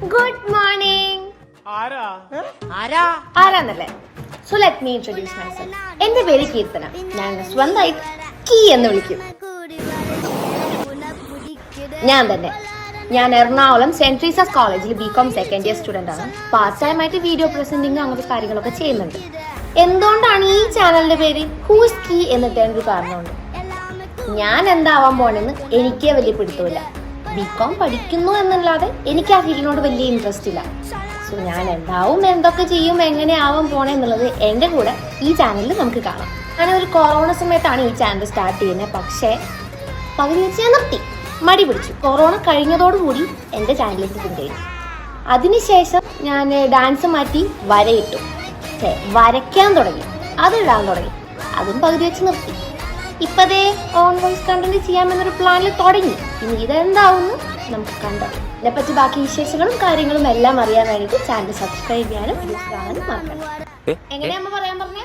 Good morning. ആരാന്നല്ലേ? So let me introduce myself. എന്റെ പേര് കീർത്തന. ഞാൻ സ്വന്തമായിട്ട് കീ എന്ന് വിളിക്കും. ഞാൻ തന്നെ. ഞാൻ എറണാകുളം സെന്റ് ട്രീസാസ് കോളേജിൽ ബികോം സെക്കൻഡ് ഇയർ സ്റ്റുഡന്റ് ആണ്. പാർട്ട് ടൈം ആയിട്ട് വീഡിയോ പ്രസന്റിങ് അങ്ങനത്തെ കാര്യങ്ങളൊക്കെ ചെയ്യുന്നുണ്ട്. എന്തുകൊണ്ടാണ് ഈ ചാനലിന്റെ പേര് ഹൂസ് കീ എന്നിട്ടേണ്ട ഒരു കാരണമുണ്ട്. ഞാൻ എന്താവാൻ പോണെന്ന് എനിക്കേ വലിയ പിടുത്തമില്ല. ബികോം പഠിക്കുന്നു എന്നല്ലാതെ എനിക്ക് ആ ഫീൽഡിനോട് വലിയ ഇൻട്രസ്റ്റ് ഇല്ല. സോ ഞാൻ എന്താവും, എന്തൊക്കെ ചെയ്യും, എങ്ങനെ ആവാൻ പോണേ എന്നുള്ളത് എന്റെ കൂടെ ഈ ചാനലിൽ നമുക്ക് കാണാം. ഞാൻ ഒരു കൊറോണ സമയത്താണ് ഈ ചാനൽ സ്റ്റാർട്ട് ചെയ്യുന്നത്. പക്ഷേ പകുതി വെച്ച് ഞാൻ നിർത്തി, മടി പിടിച്ചു. കൊറോണ കഴിഞ്ഞതോടുകൂടി എൻ്റെ ചാനലിലേക്ക് കൊണ്ടുപോയി. അതിനുശേഷം ഞാൻ ഡാൻസ് മാറ്റി വരയിട്ടു, വരയ്ക്കാൻ തുടങ്ങി, അതിടാൻ തുടങ്ങി. അതും പകുതി വെച്ച് നിർത്തി. ഇപ്പതേ ഓൺ വോയിസ് കണ്ടന്റ് ചെയ്യാമെന്നൊരു പ്ലാനിൽ തുടങ്ങി. ഇനി ഇതെന്താവുന്നു നമുക്ക് കണ്ടറിയാം. ഇതിനെപ്പറ്റി ബാക്കി വിശേഷങ്ങളും കാര്യങ്ങളും എല്ലാം അറിയാൻ വേണ്ടിയിട്ട് ചാനൽ സബ്സ്ക്രൈബ് ചെയ്യാനും യൂസ് ചെയ്യാനും മറക്കണം. എങ്ങനെയാ പറയാൻ പറഞ്ഞേ?